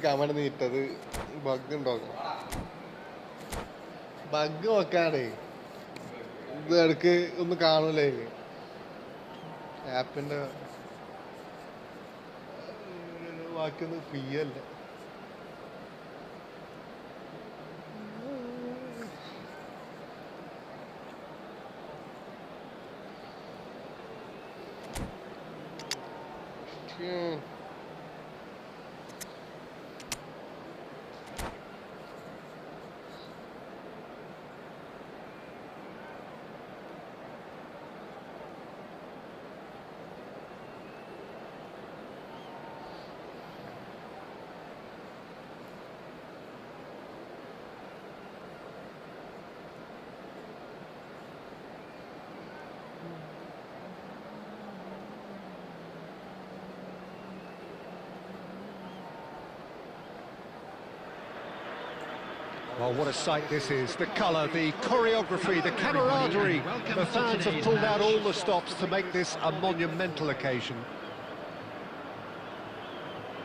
Comment നീട്ടത് bug ഉണ്ടോ? Bug നോക്കാണേ, ഇത് ഇടക്ക് ഒന്നും കാണൂലേ ആപ്പിന്റെ ബാക്കിയൊന്നും ഫ്രീ അല്ല. Well, what a sight this is. The colour, the choreography, the camaraderie. The fans have pulled out all the stops to make this a monumental occasion.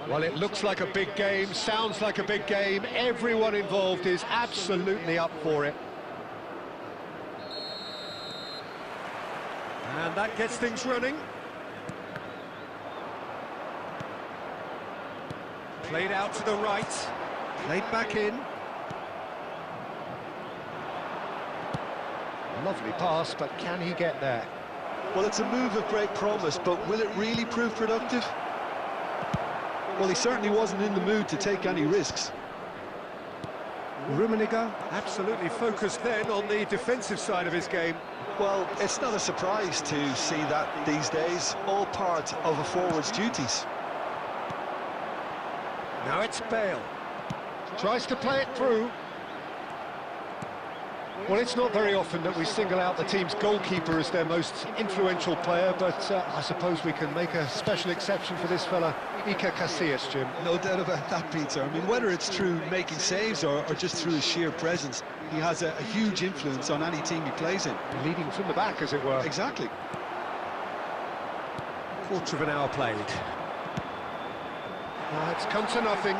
Well, it looks like a big game, sounds like a big game. Everyone involved is absolutely up for it. And that gets things running. Played out to the right, played back in. Lovely pass, but can he get there? Well, it's a move of great promise, but will it really prove productive? Well, he certainly wasn't in the mood to take any risks. Rummenigge absolutely focused then on the defensive side of his game. Well, it's not a surprise to see that these days, all part of a forward's duties. Now it's Bale. Tries to play it through. Well, it's not very often that we single out the team's goalkeeper as their most influential player, but I suppose we can make a special exception for this fella, Iker Casillas, Jim. No doubt about that, Peter. I mean, whether it's through making saves or just through his sheer presence, he has a huge influence on any team he plays in. Leading from the back, as it were. Exactly. Quarter of an hour played. It's come to nothing.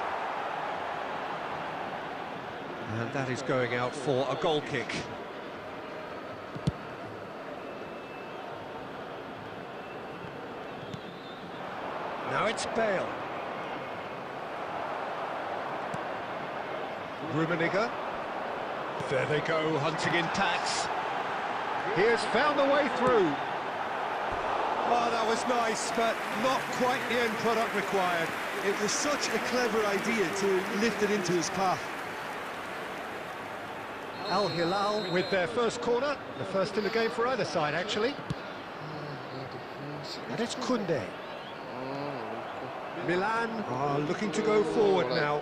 And that is going out for a goal kick. Now it's Bale. Rummenigge. There they go, hunting in packs. He has found the way through. Oh, that was nice, but not quite the end product required. It was such a clever idea to lift it into his path. Al Hilal with their first corner, the first in the game for either side, actually. And it's Koundé. Milan are looking to go forward now.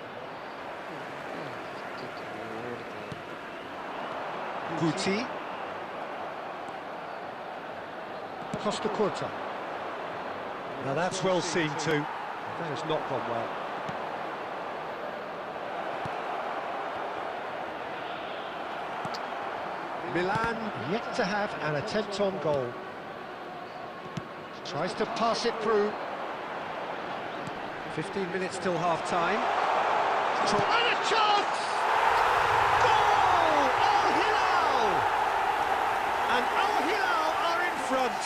Guti. Costa Curta. Now that's well seen too. That has not gone well. Milan yet to have an attempt on goal. Tries to pass it through. 15 minutes till half-time. And a chance! Goal! Al Hilal! And Al Hilal are in front.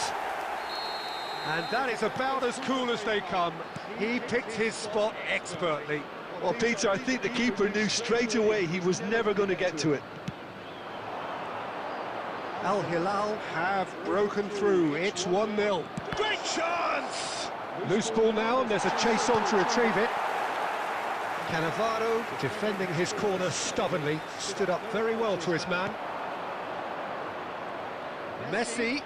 And that is about as cool as they come. He picked his spot expertly. Well, Peter, I think the keeper knew straight away he was never going to get to it. Al Hilal have broken through. It's 1-0. Great chance! Loose ball now, and there's a chase on to retrieve it. Cannavaro defending his corner stubbornly, stood up very well to his man. Messi.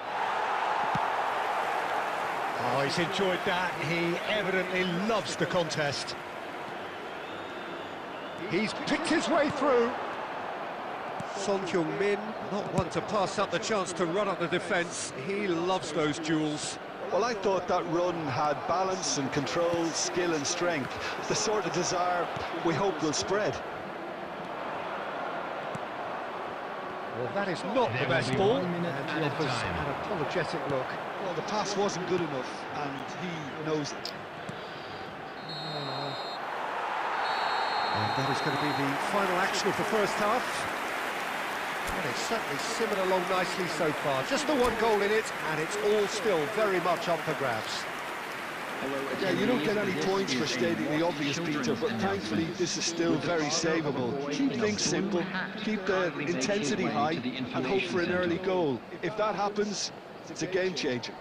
Oh, he's enjoyed that. He evidently loves the contest. He's picked his way through. Son Heung-min, not one to pass up the chance to run up the defence. He loves those duels. Well, I thought that run had balance and control, skill and strength. The sort of desire we hope will spread. Well, that is not the best ball, and he offers an apologetic look. Well, the pass wasn't good enough, and he knows it. And that is going to be the final action of the first half. And it's certainly simmered along nicely so far. Just the one goal in it, and it's all still very much up for grabs. Yeah, you don't get any points for stating the obvious, Peter, but thankfully this is still very savable. Keep things simple, keep the intensity high, and hope for an early goal. If that happens, it's a game changer.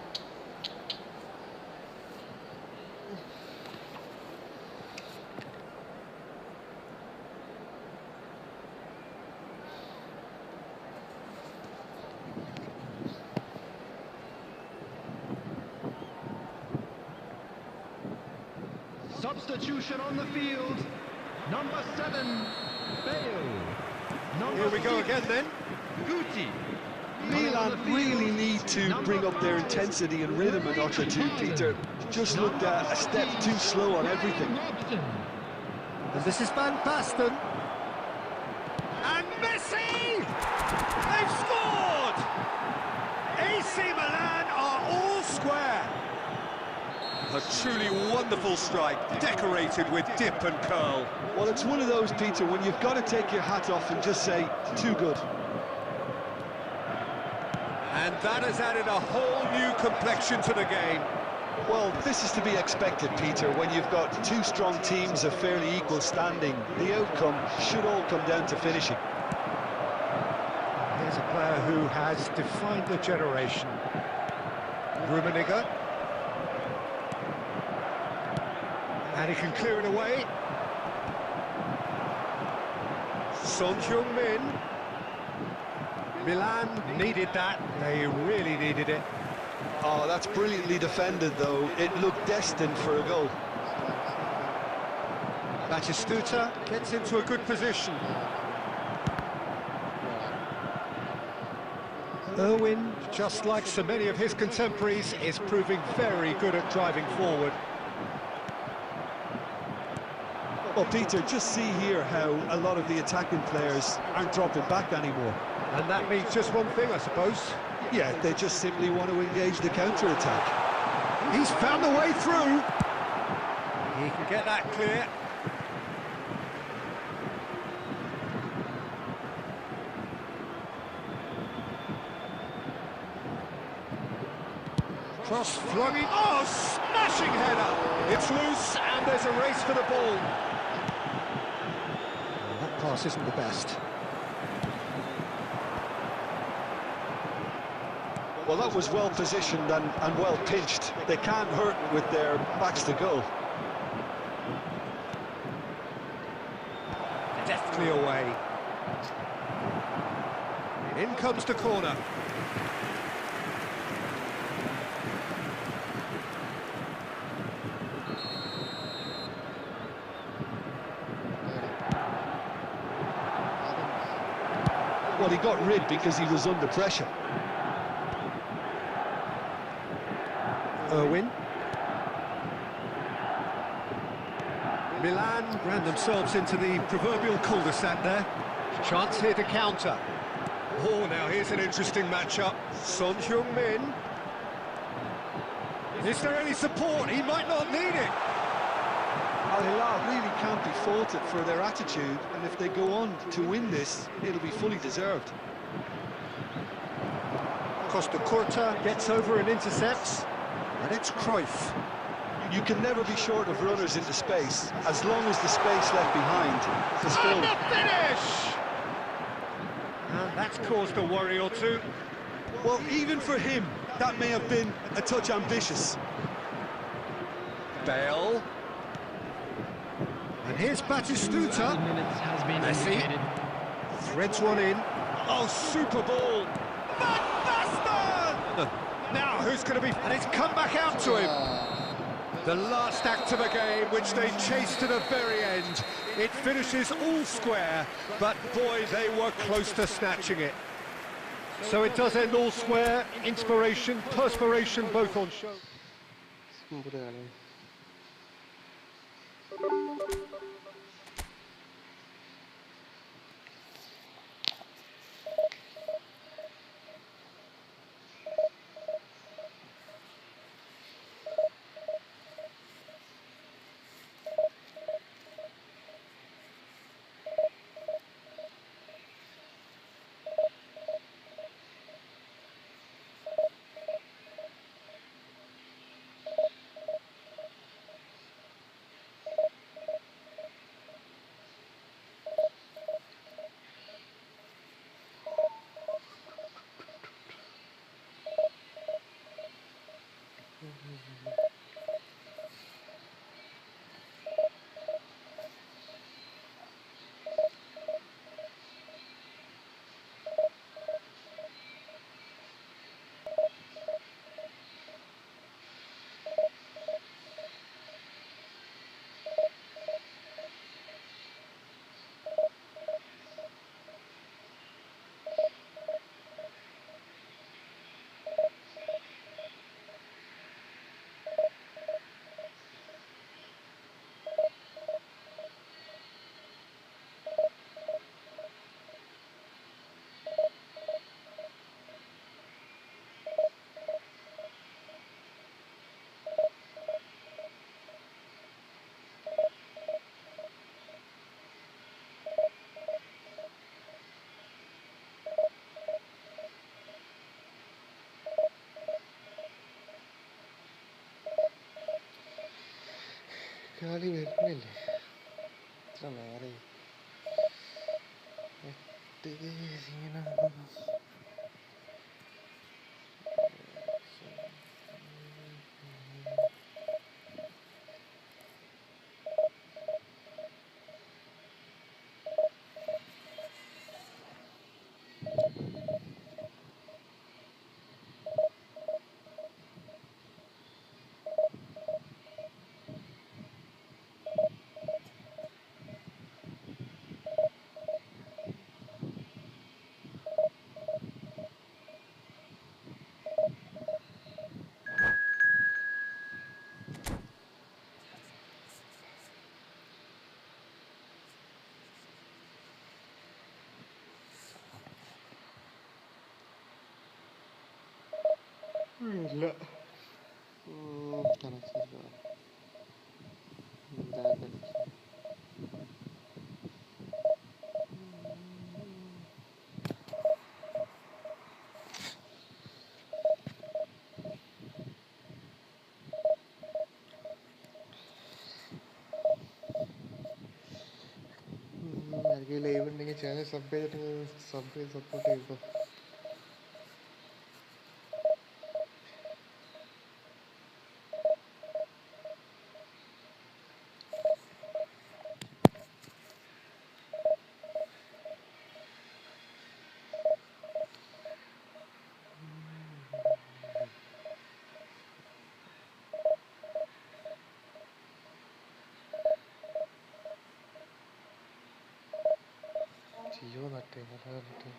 Substitution on the field. Number 7, Bale. Here we go again then. Guti. Milan really need to bring up their intensity and rhythm a notch or two, Peter. Just looked a step too slow on everything. And this is Van Basten. And Messi! They've scored! AC Milan are all square. A truly wonderful strike, decorated with dip and curl. Well, it's one of those, Peter, when you've got to take your hat off and just say, too good. And that has added a whole new complexion to the game. Well, this is to be expected, Peter, when you've got two strong teams of fairly equal standing. The outcome should all come down to finishing. Here's a player who has defined the generation. Rummenigge. And he can clear it away. Son Heung-min. Milan needed that. They really needed it. Oh, that's brilliantly defended, though. It looked destined for a goal. Batistuta gets into a good position. Irwin, just like so many of his contemporaries, is proving very good at driving forward. Well, Peter, just see here how a lot of the attacking players aren't dropping back anymore. And that means just one thing, I suppose. Yeah, they just simply want to engage the counter-attack. He's found the way through. He can get that clear. Cross flung in. Oh, smashing header! It's loose, and there's a race for the ball. Well, that pass isn't the best. Well, that was well positioned and well pinched. They can't hurt with their backs to goal. Deftly away. In comes the corner. Well, he got rid because he was under pressure. Irwin. Milan ran themselves into the proverbial cul-de-sac there. Chance here to counter. Oh, now here's an interesting matchup. Son Heung-min. Is there any support? He might not need it. Al Hilal really can't be faulted for their attitude, and if they go on to win this, it'll be fully deserved. Costa Curta gets over and intercepts. And it's Cruyff. You can never be short of runners into space, as long as the space left behind is filled. And the finish! And that's caused a worry or two. Well, even for him, that may have been a touch ambitious. Bale. And here's Batistuta. minutes has been Messi. indicated. Threads one in. Oh, super ball. Van Basten! Now, who's going to be... And it's come back out to him. The last act of a game, which they chased to the very end. It finishes all square, but boy, they were close to snatching it. So it does end all square. Inspiration, perspiration, both on show. കളി വരുന്നില്ലേ എത്ര നേരെ 8 സീനാണ്. ഇല്ല connection എന്താ കളിക്കുക. ആർക്കും live ഉണ്ടെങ്കിൽ ചാനൽ സബ് ചെയ്തിട്ട് സപ്പോർട്ട് ചെയ്തോ. ജിയോ നട്ടേ പറഞ്ഞിട്ട്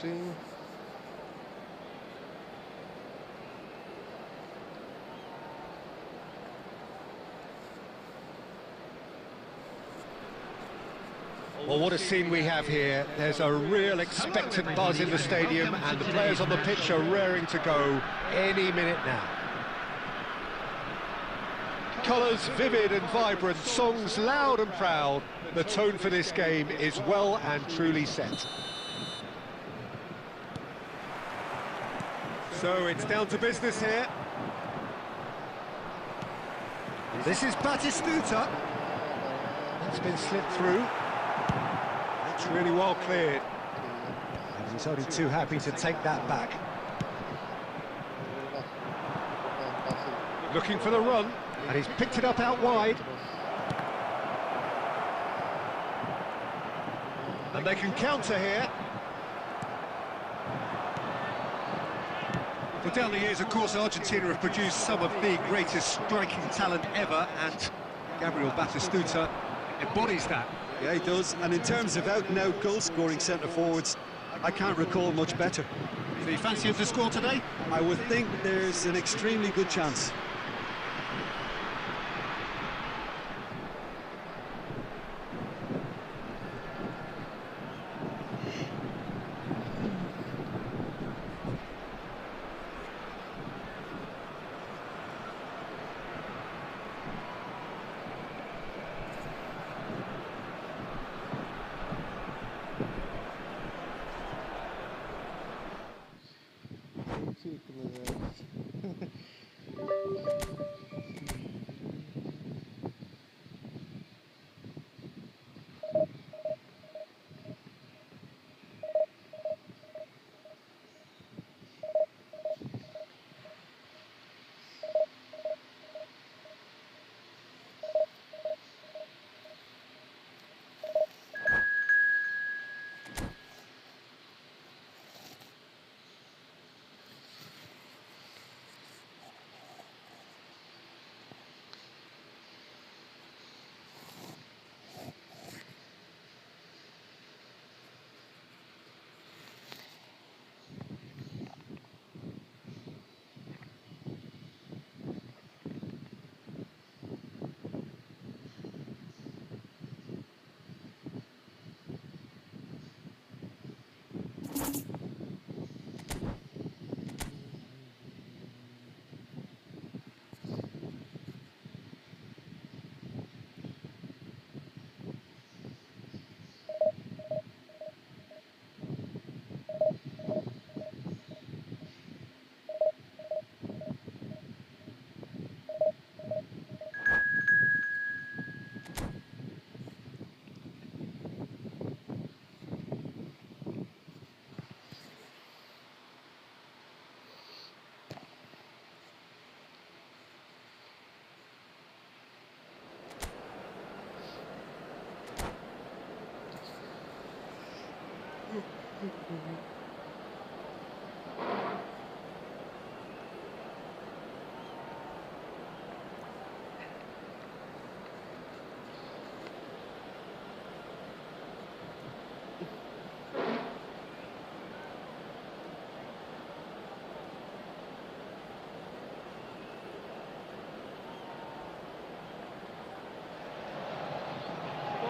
pushing. Well, what a scene we have here. There's a real expectant buzz in the stadium, and the players on the pitch are raring to go any minute now. Colours vivid and vibrant, songs loud and proud. The tone for this game is well and truly set. So it's down to business here. This is Batistuta. That's been slipped through. That's really well cleared. And he's only too happy to take that back. Looking for the run, and he's picked it up out wide. And they can counter here. Well, down the years, of course, Argentina have produced some of the greatest striking talent ever, and Gabriel Batistuta embodies that. Yeah, he does. And in terms of out-and-out goal-scoring centre-forwards, I can't recall much better. So you fancy him to score today? I would think there's an extremely good chance.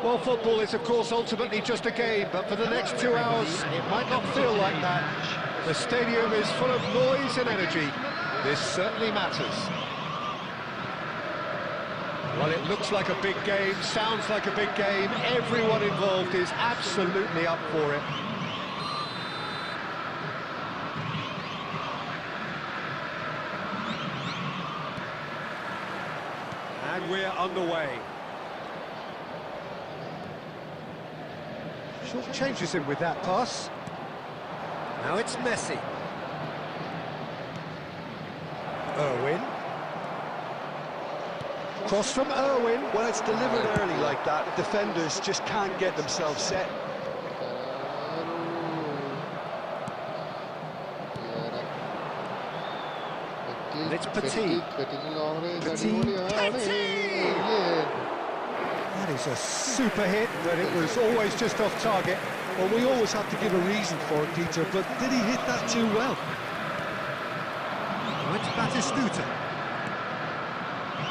Well, football is, of course, ultimately just a game, but for the next 2 hours, it might not feel like that. The stadium is full of noise and energy. This certainly matters. Well, it looks like a big game, sounds like a big game. Everyone involved is absolutely up for it. And we're underway. Short changes him with that pass. Now it's Messi. Irwin. Cross from Irwin. When it's delivered early like that, defenders just can't get themselves set. It's Petit. That is a super hit, but it was always just off target. Well, we always have to give a reason for it, Peter, but did he hit that too well? Now it's Batistuta.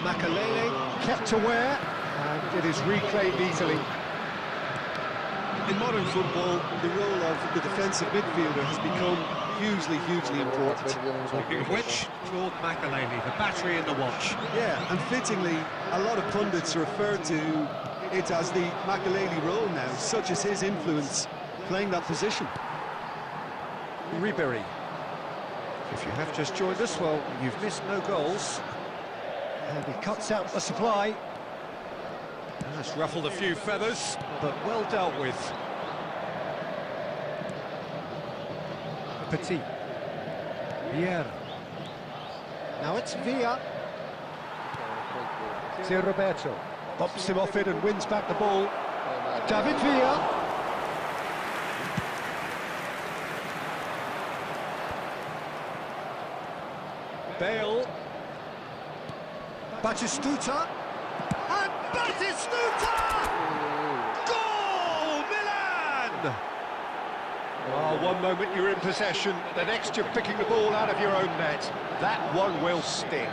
Makalele kept aware, and it is reclaimed easily. In modern football, the role of the defensive midfielder has become hugely important. Speaking of which, Claude Makalele, the battery in the watch. Yeah, and fittingly, a lot of pundits refer to it as the Makalele role now, such as his influence playing that position. Ribery. If you have just joined us, well, you've missed no goals. And he cuts out the supply. That's ruffled a few feathers, but well dealt with. Petit. Vieira. Now it's Villa. See Roberto. Bumps him off it and wins back the ball. David Villa. Bale. Batistuta. And Batistuta! Goal! Milan! Oh, one moment you're in possession, the next you're picking the ball out of your own net. That one will sting.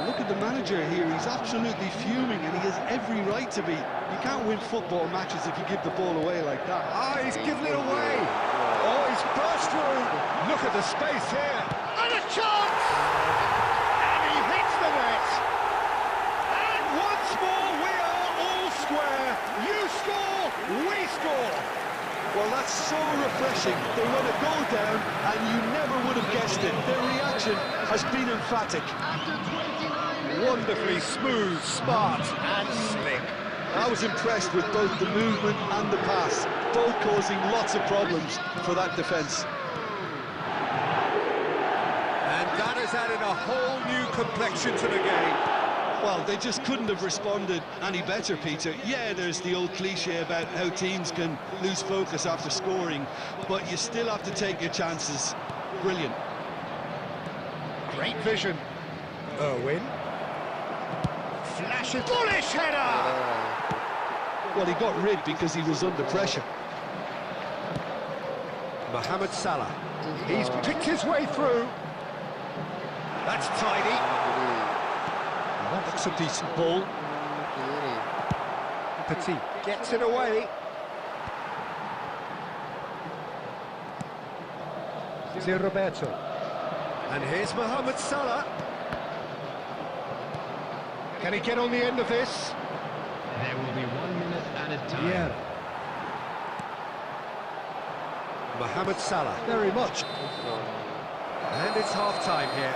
Look at the manager here, he's absolutely fuming and he has every right to be. You can't win football matches if you give the ball away like that. Ah, he's given it away! Oh, he's burst through! Look at the space here. And a chance! And he hits the net. And once more we are all square. You score, we score. Well, that's so refreshing. They went a goal down and you never would have guessed it. Their reaction has been emphatic. Wonderfully smooth, smart and slick. I was impressed with both the movement and the pass, both causing lots of problems for that defence. And that has added a whole new complexion to the game. Well, they just couldn't have responded any better, Peter. Yeah, there's the old cliche about how teams can lose focus after scoring, but you still have to take your chances. Brilliant. Great vision. Irwin. Flashes. Bullish header! Well, he got rid because he was under pressure. Mohamed Salah. He's picked his way through. That's tidy. That looks a decent ball. Petit gets it away. See Roberto. And here's Mohamed Salah. Can he get on the end of this? There will be 1 minute at a time. Vieira. Mohamed Salah. Very much. And it's half-time here.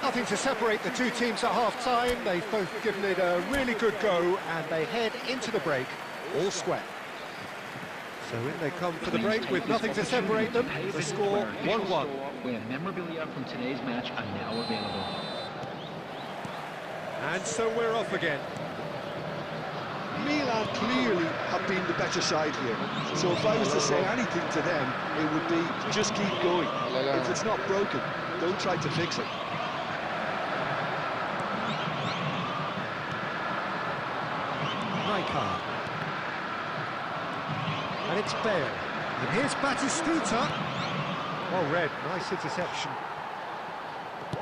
Nothing to separate the two teams at half-time. They've both given it a really good go, and they head into the break all square. So in they come for the break with nothing to separate them. The score 1-1. Where memorabilia from today's match are now available. And so we're off again. Milan clearly have been the better side here. So if I was to say anything to them, it would be just keep going. If it's not broken, don't try to fix it. Rijkaard. And it's Bale. And here's Batistuta. Well read, nice interception.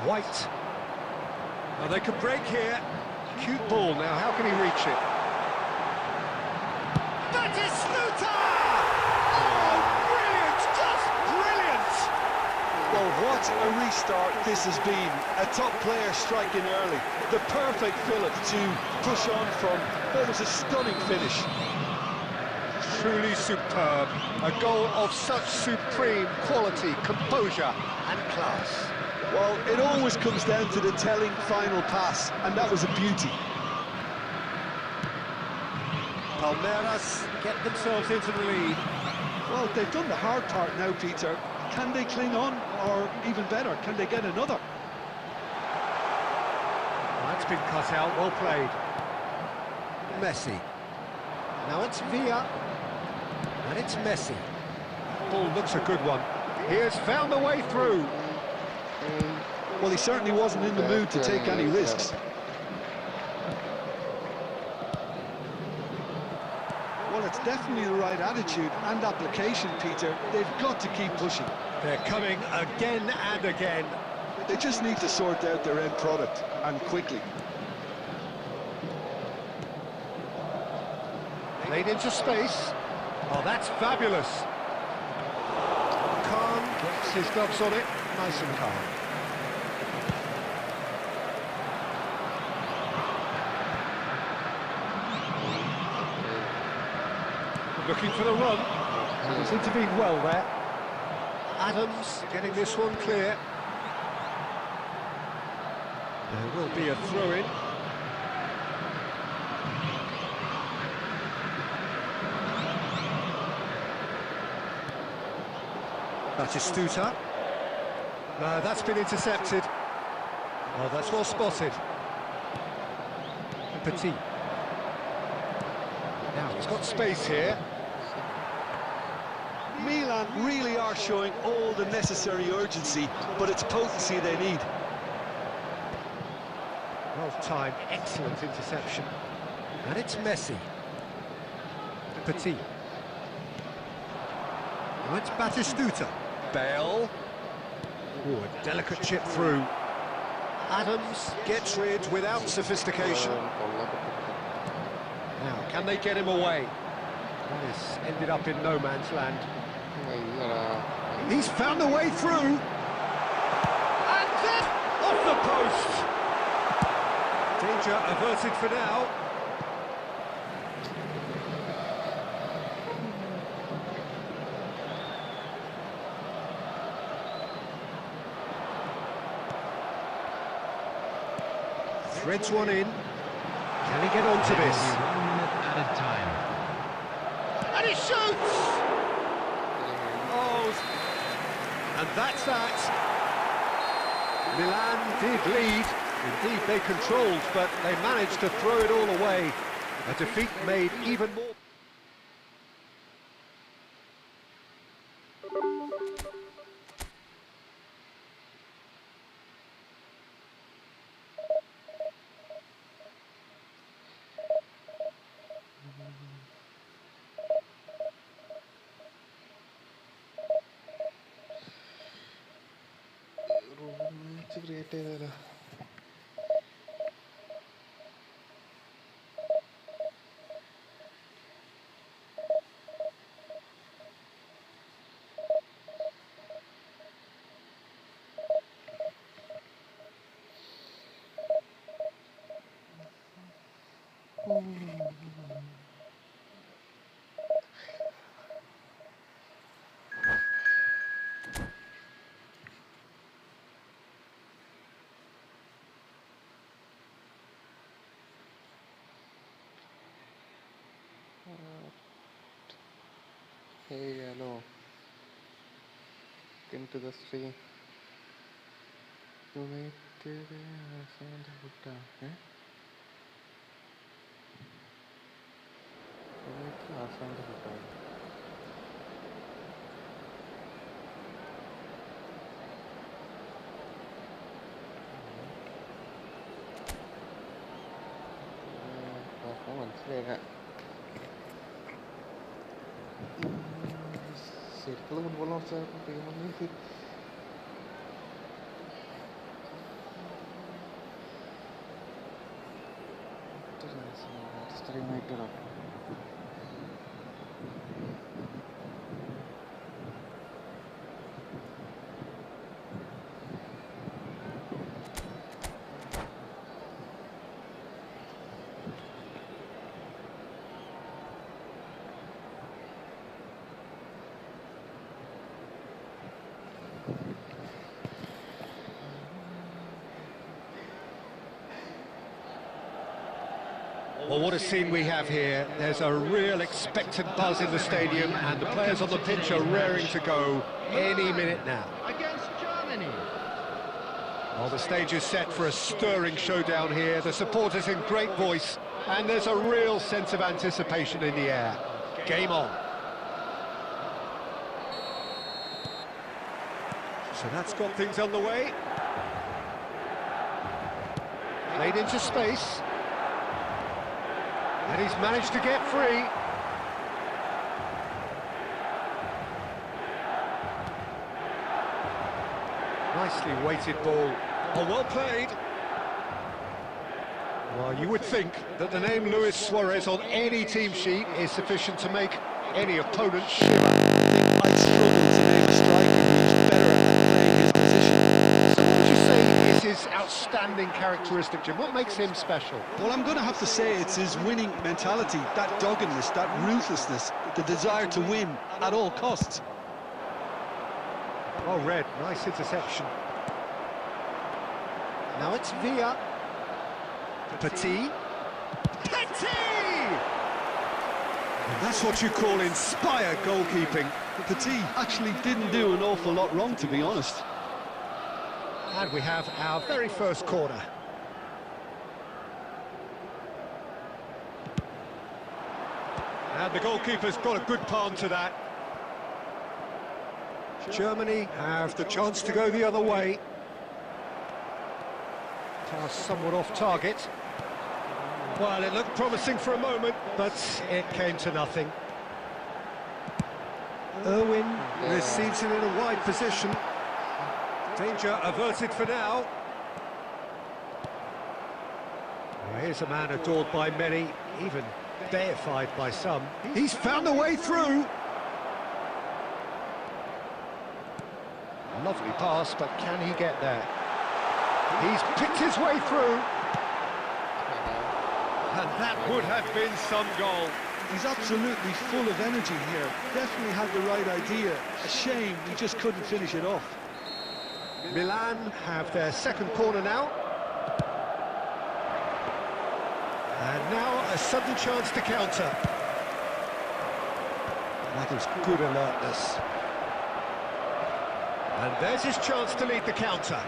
White. Well, they could break here. Cute ball now, how can he reach it? Batistuta! Oh, brilliant, just brilliant! Well, what a restart this has been. A top player striking early. The perfect fillip to push on from what was a stunning finish. Truly superb. A goal of such supreme quality, composure and class. Well, it always comes down to the telling final pass, and that was a beauty. Palmeiras get themselves into the lead. Well, they've done the hard part now, Peter. Can they cling on, or even better, can they get another? That's been cut out, well played. Messi. Now it's Villa. And it's Messi. Ball looks a good one. He has found a way through. Well, he certainly wasn't in the mood to take any risks. Well, it's definitely the right attitude and application, Peter. They've got to keep pushing. They're coming again and again. They just need to sort out their end product, and quickly. Played into space. Oh, that's fabulous. Calm, gets his gloves on it, nice and calm. Looking for the run. He's intervened well there. Adams getting this one clear. There will be a throw-in. Batistuta. No, that's been intercepted. Oh, that's well spotted. Petit. Now he's got space here. Milan really are showing all the necessary urgency, but it's potency they need. Well timed, excellent interception. And it's Messi. Petit. Now it's Batistuta. Bale. Ooh, a delicate chip through. Adams gets rid without sophistication. Now, can they get him away? This ended up in no man's land. He's found a way through. And then off the post. Danger averted for now. Threads one in. Can he get onto this? 1 minute at a time. And he shoots! Oh, and that's that. Milan did lead. Indeed, they controlled, but they managed to throw it all away. A defeat made even more. Create ചെയ്തല്ലോ. Hey, hello. Into the stream. United Santa eh? United Santa performance there. Circle football also team only fit. Well, what a scene we have here. There's a real expectant buzz in the stadium, and the players on the pitch are raring to go any minute now. Against Germany. Well, the stage is set for a stirring showdown here. The supporters in great voice, and there's a real sense of anticipation in the air. Game on. So that's got things on the way. Played into space. And he's managed to get free. Nicely weighted ball. Oh, well played. Well, you would think that the name Luis Suarez on any team sheet is sufficient to make any opponent shiver. I think I'd struggle to name a striker who's better at playing his position. So what would you say is his outstanding characteristic, Jim? What makes him special? Well, I'm going to have to say it's his winning mentality, that doggedness, that ruthlessness, the desire to win at all costs. Oh, Red, nice interception. Now it's Villa. Petit. That's what you call inspired goalkeeping. Petit actually didn't do an awful lot wrong, to be honest. And we have our very first corner. And the goalkeeper's got a good palm to that. Germany have the chance to go the other way. Pass somewhat off target. Well, it looked promising for a moment, but it came to nothing. Irwin receives it in a wide position. Danger averted for now. Well, here's a man adored by many, even deified by some. He's found a way through. Lovely pass, but can he get there? He's picked his way through. And that would have been some goal. He's absolutely full of energy here. Definitely had the right idea. A shame he just couldn't finish it off. Milan have their second corner now. And now a sudden chance to counter. That is good alertness. And there's his chance to lead the counter.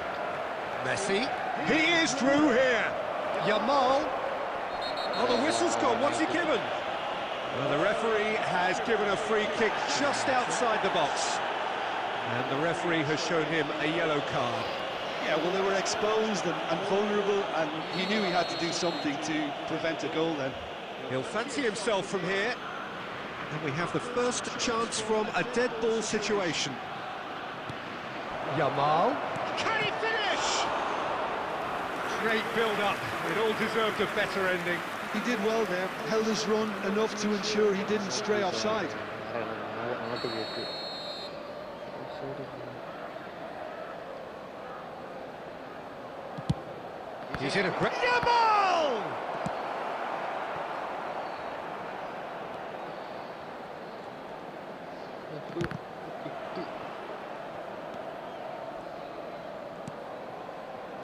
Messi. He is through here. Yamal. Oh, the whistle's gone. What's he given? Well, the referee has given a free kick just outside the box. And the referee has shown him a yellow card. Yeah, well, they were exposed and vulnerable, and he knew he had to do something to prevent a goal then. He'll fancy himself from here. And we have the first chance from a dead ball situation. Yamal. Can he finish? Great build-up. It all deserved a better ending. He did well there, held his run enough to ensure he didn't stray offside. He's in a great... Yamal!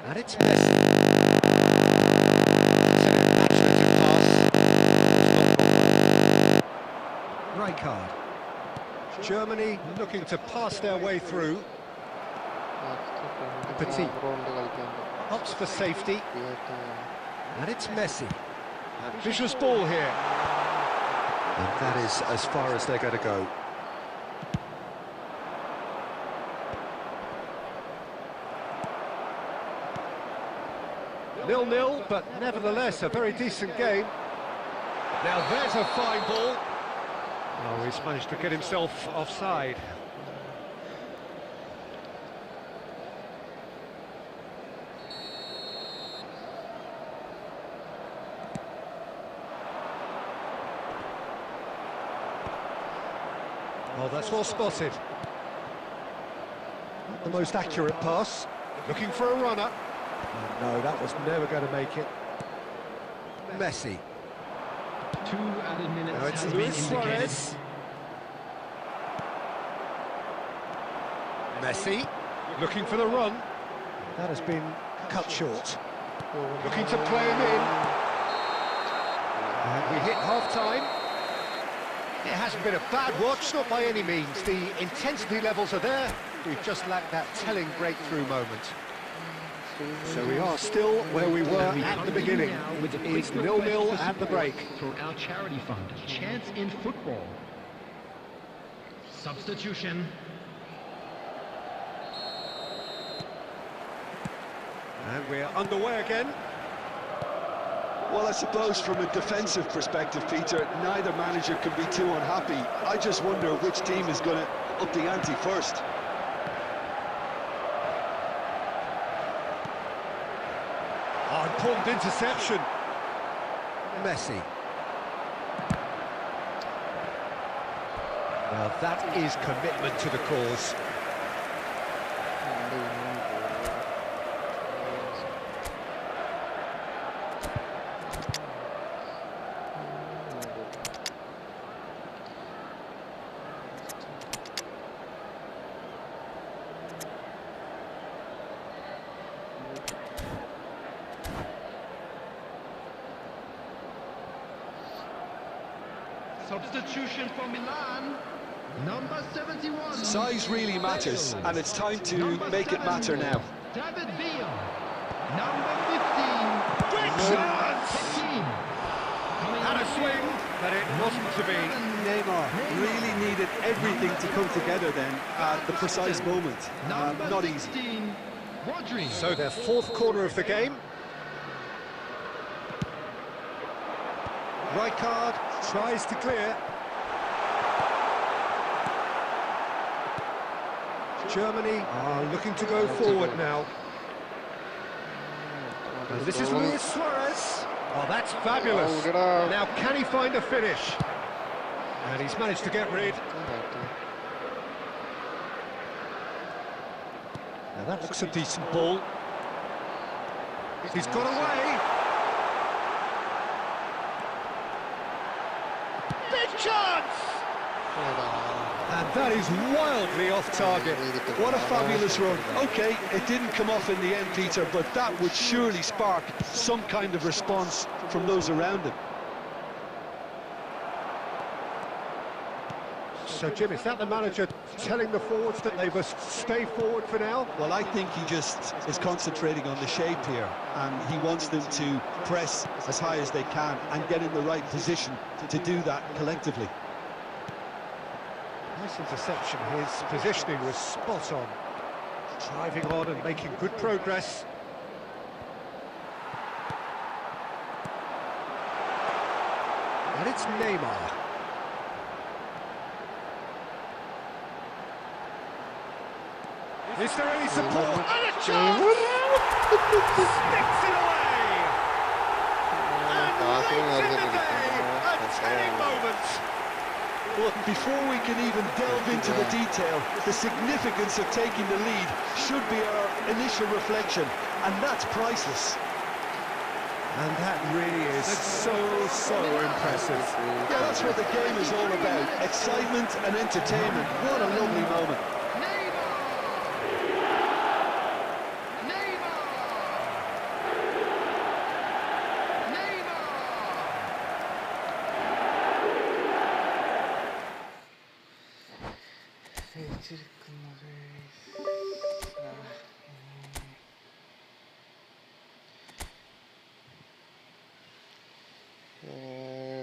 And it's Messi. Right card. Germany looking to pass their way through. Petit opts for safety. And it's Messi. And vicious ball here. And that is as far as they're going to go. Nil-nil, but nevertheless a very decent game. Now there's a fine ball. Oh, he's managed to get himself offside. Oh, that's well spotted. Not the most accurate pass. Looking for a runner. Oh, no, that was never going to make it. Messi. 2 added minutes Now it's has been Luis indicated. Suarez. Messi looking for the run. That has been cut short. Looking to play him in. And we hit half-time. It hasn't been a bad watch, not by any means. The intensity levels are there. We've just lacked that telling breakthrough moment. So we are still where we were at the beginning. It is 0-0 at the break. For our charity fund, Chance in Football. Substitution. And we're underway again. Well, I suppose from a defensive perspective, Peter, neither manager can be too unhappy. I just wonder which team is going to up the ante first. Oh, important interception. Messi. Well, that is commitment to the cause. Substitution for Milan. Number 71. Size really matters, and it's time to make it matter now. David Villa. Number 15. Big chance! 15. Had a swing, but it wasn't to be. Neymar really needed everything to come together then at the precise moment. Not easy. 16. Rodri. So their fourth corner of the game. Rijkaard tries to clear. Germany are looking to go forward now. And this is Luis Suarez. Oh, that's fabulous. Now, can he find a finish? And he's managed to get rid. Now that looks a decent ball. He's got away. Big chance! And that is wildly off target. What a fabulous run. Okay, it didn't come off in the end, Peter, but that would surely spark some kind of response from those around him. So, Jim, is that the manager telling the forwards that they must stay forward for now? Well, I think he just is concentrating on the shape here, and he wants them to press as high as they can and get in the right position to do that collectively. Nice interception. His positioning was spot on. Driving on and making good progress. And it's Neymar. Is there any support? And a chance! Sticks it away! And late in the day, a telling moment. Well, before we can even delve into the detail, the significance of taking the lead should be our initial reflection, and that's priceless. And that really is so impressive. Yeah, that's what the game is all about. Excitement and entertainment. What a lovely moment.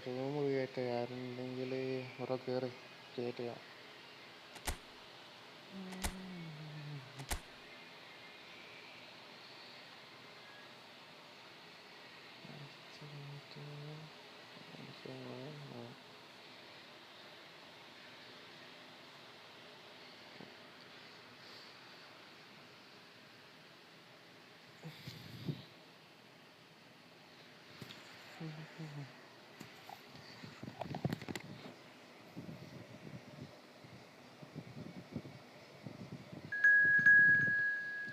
Room കയറ്റ ആരുണ്ടെങ്കിൽ ഓരോ കയറി കയറ്റുക.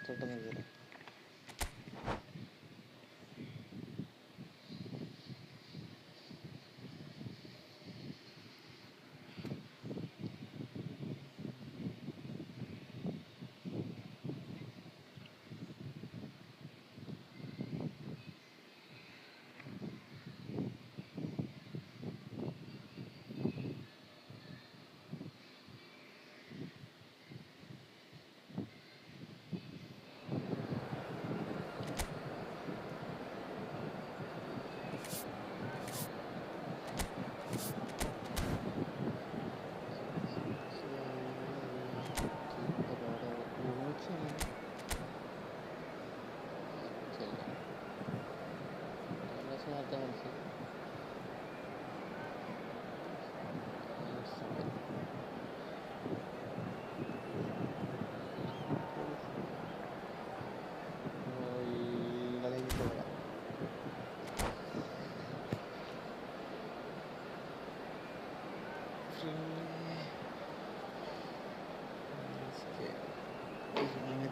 പെട്ടെന്ന് കയറി.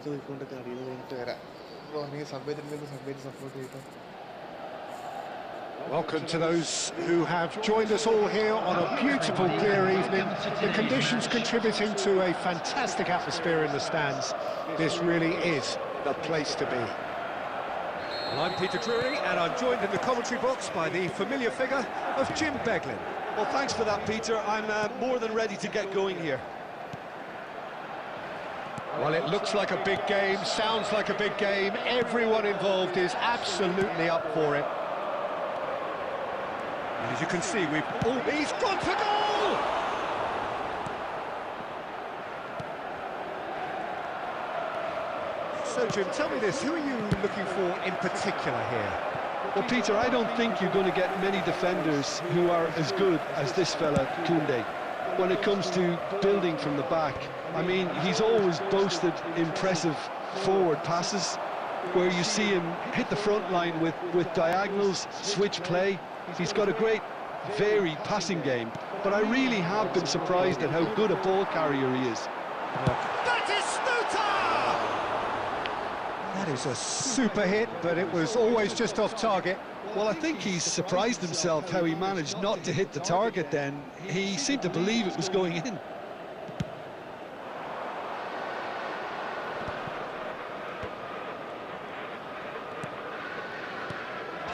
ഇടയ്ക്ക് പോയിക്കൊണ്ട് കളിയിൽ കഴിഞ്ഞിട്ട് വരാം. ഒന്നെങ്കിൽ സബ്ബേറ്റിലേക്ക് സബ്ബേറ്റ് സപ്പോർട്ട് ചെയ്തിട്ട്. Welcome to those who have joined us all here on a beautiful, clear evening. The conditions contributing to a fantastic atmosphere in the stands. This really is the place to be. Well, I'm Peter Drury, and I'm joined in the commentary box by the familiar figure of Jim Beglin. Well, thanks for that, Peter. I'm more than ready to get going here. Well, it looks like a big game, sounds like a big game. Everyone involved is absolutely up for it. And as you can see, he's gone for goal! So, Jim, tell me this, who are you looking for in particular here? Well, Peter, I don't think you're going to get many defenders who are as good as this fella, Koundé. When it comes to building from the back, I mean, he's always boasted impressive forward passes, where you see him hit the front line with diagonals, switch play. He's got a great, varied passing game, but I really have been surprised at how good a ball carrier he is. That is a super hit, but it was always just off target. Well, I think he's surprised himself how he managed not to hit the target then. He seemed to believe it was going in.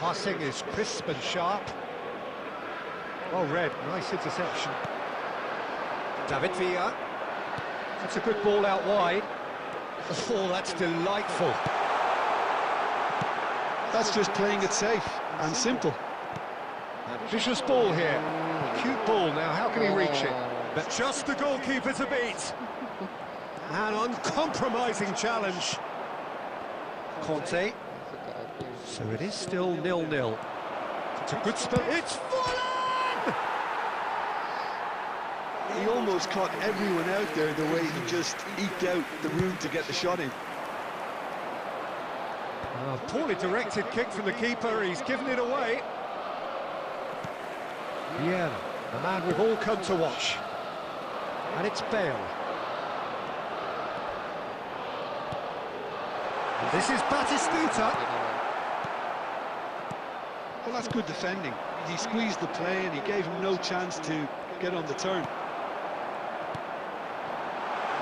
Passing is crisp and sharp. Well read, nice interception. David Villa. That's a good ball out wide. Oh, that's delightful. That's just playing it safe and simple. Vicious ball here. Cute ball now, how can he reach it? But just the goalkeeper to beat. An uncompromising challenge. Conte. So it is still 0-0. It's a good spell. It's fallen! He almost caught everyone out there the way he just eked out the room to get the shot in. Poorly directed kick from the keeper, he's given it away. Yeah, the man we've all come to watch. And it's Bale. This is Batistuta. Well, that's good defending. He squeezed the play and he gave him no chance to get on the turn.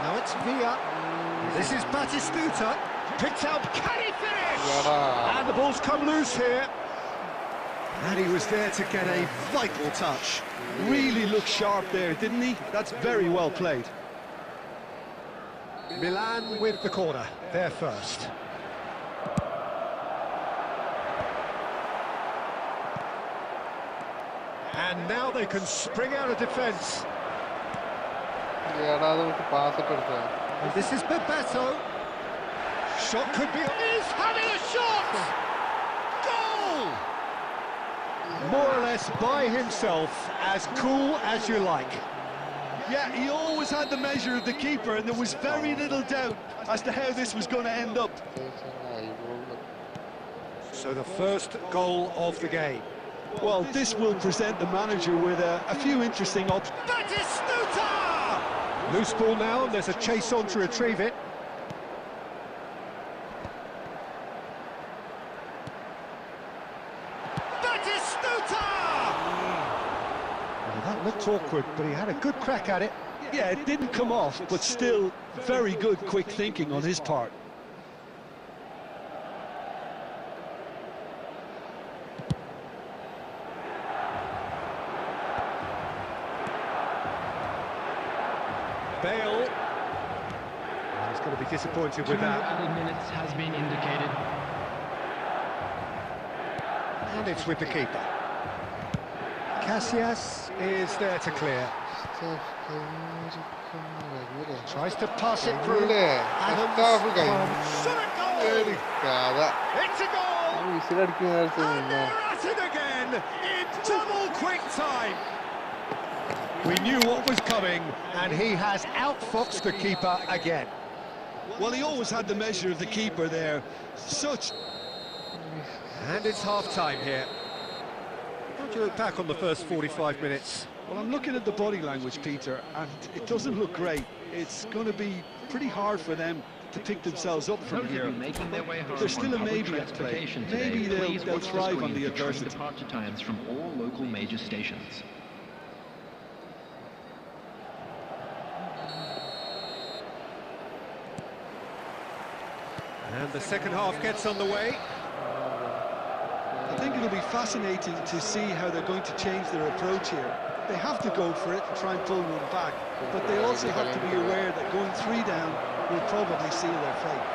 Now it's Villa. This is Batistuta. Picked out, can he finish? And the ball's come loose here. And he was there to get a vital touch. Really looked sharp there, didn't he? That's very well played. Milan with the corner, there first. And now they can spring out of defence. And this is Bebeto. Shot could be... He's having a shot! Goal! More or less by himself, as cool as you like. Yeah, he always had the measure of the keeper, and there was very little doubt as to how this was going to end up. So the first goal of the game. Well, this will present the manager with a few interesting options. Batistuta! Loose ball now, and there's a chase on to retrieve it. Batistuta! Well, that looked awkward, but he had a good crack at it. Yeah, it didn't come off, but still very good quick thinking on his part. Bale. He's going to be disappointed with that. 2 added minutes has been indicated. And it's with the keeper. Casillas is there to clear. Tries to pass it through. Adams. Shot a goal! It's a goal! And they're at it again in double quick time. We knew what was coming, and he has outfoxed the keeper again. Well, he always had the measure of the keeper there. And it's half-time here. How do you look back on the first 45 minutes? Well, I'm looking at the body language, Peter, and it doesn't look great. It's going to be pretty hard for them to pick themselves up from Those of here. you making their way home There's still a on public maybe at play. transportation today, Maybe please they'll watch the thrive on screen the for train adversity. departure times from all local major stations. And the second half gets underway. I think it'll be fascinating to see how they're going to change their approach here. They have to go for it and try and pull one back, but they also have to be aware that going 3 down will probably seal their fate.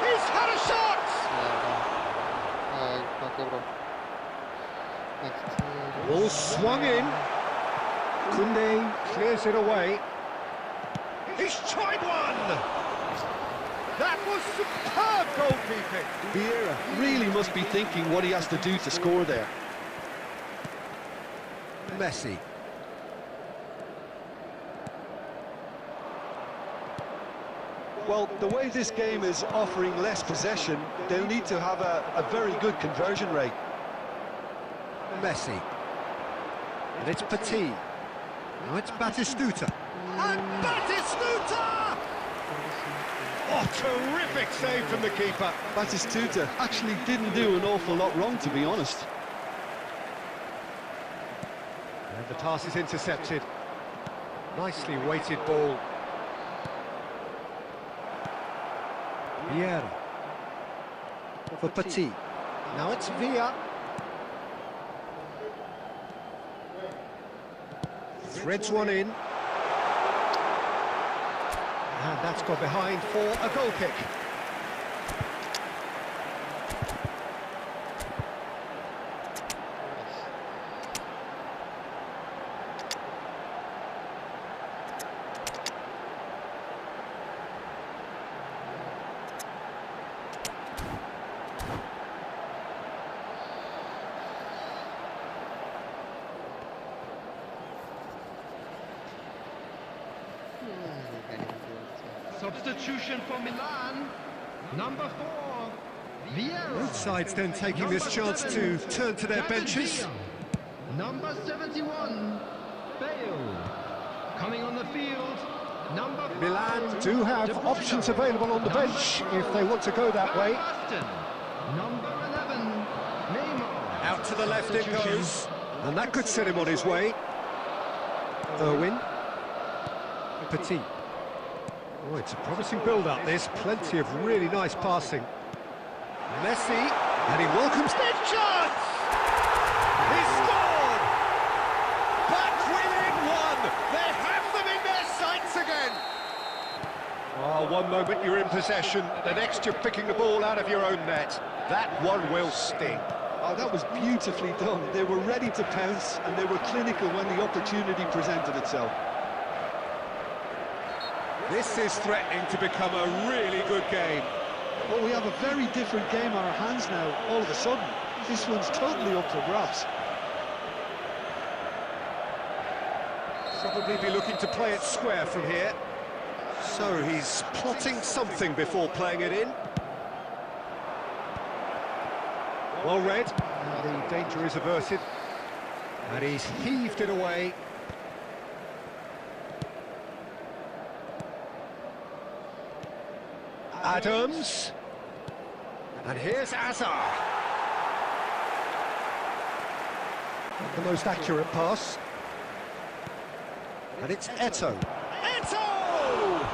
He's had a shot! Okay, bro. Next. Ball swung in. Kunde clears it away. He's tried one! That was superb goalkeeping. Vieira really must be thinking what he has to do to score there. Messi. Well, the way this game is offering less possession, they'll need to have a very good conversion rate. Messi. And it's Petit. Now it's Batistuta. And Batistuta! Oh, terrific save from the keeper. Batistuta actually didn't do an awful lot wrong, to be honest. And the pass is intercepted. Nicely weighted ball. Vieira. For Petit. Now it's Villa. Threads one in. And that's got behind for a goal kick. Substitution for Milan. Number 4, Vieira. Both sides then taking this chance to turn to their benches. Number 71, Bale. Coming on the field, number 5, Milan do have options available on the bench if they want to go that way. Number 11, Neymar. Out to the left it goes. And that could set him on his way. Irwin. Petit. Oh, it's a promising build-up, this. Plenty of really nice passing. Messi, and he welcomes their chance! He scored! Back within one! They have them in their sights again! Oh, one moment you're in possession, the next you're picking the ball out of your own net. That one will sting. Oh, that was beautifully done. They were ready to pounce, and they were clinical when the opportunity presented itself. This is threatening to become a really good game. Well, we have a very different game on our hands now, all of a sudden. This one's totally up for grabs. Probably be looking to play it square from here. So he's plotting something before playing it in. Well read, and the danger is averted. And he's heaved it away. Adams. And here's Azar. The most accurate pass. And it's Eto'o. Eto'o!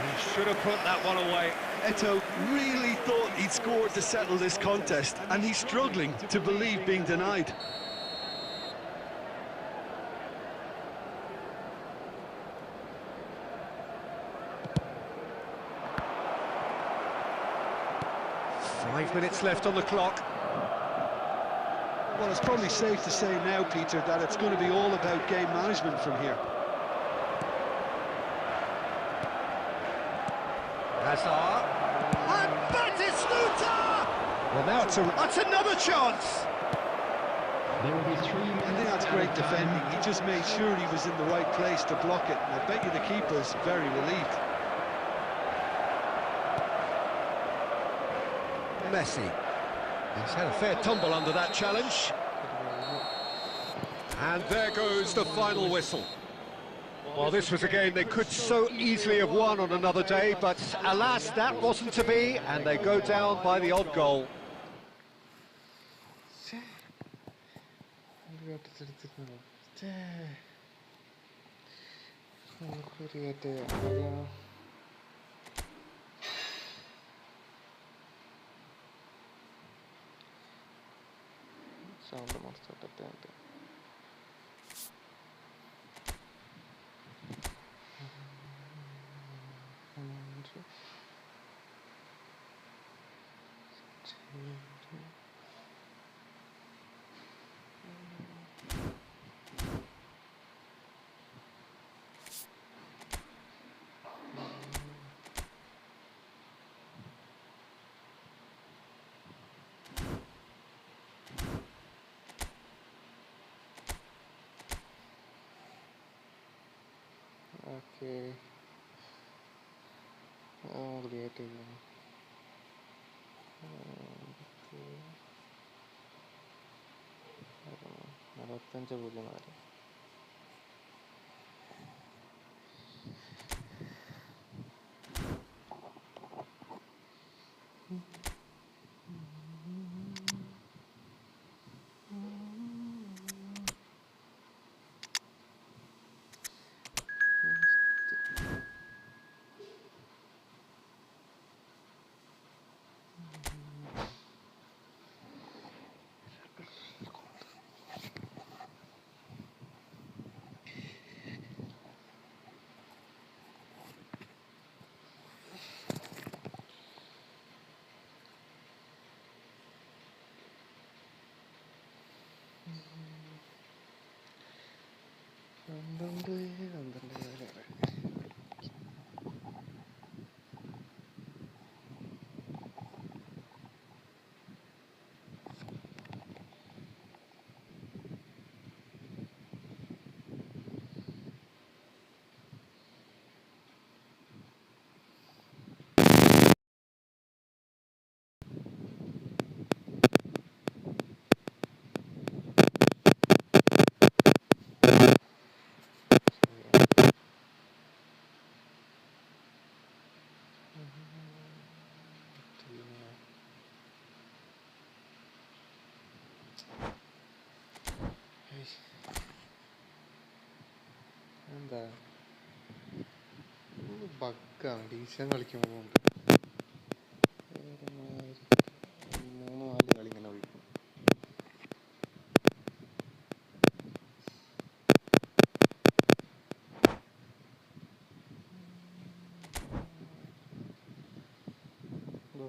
He should have put that one away. Eto'o really thought he'd scored to settle this contest, and he's struggling to believe being denied. Five minutes left on the clock. Well, it's probably safe to say now, Peter, that it's going to be all about game management from here. Hazard. And Batistuta! Well, now it's another chance! There will be 3 minutes. I think that's great defending. He just made sure he was in the right place to block it, and I bet you the keeper's very relieved. Messi. He's had a fair tumble under that challenge. And there goes the final whistle. Well, this was a game they could so easily have won on another day, but alas, that wasn't to be, and they go down by the odd goal. Sound ಮಾಡ್ತಾ Okay. Creative. അറുപത്തഞ്ച് പൂജ്യം നാല് എന്താ ബഗ്ഗാണ് decent കളിക്കുമ്പോൾ ഉണ്ട് 3-4 കളി ഇങ്ങനെ ഒഴിക്കും.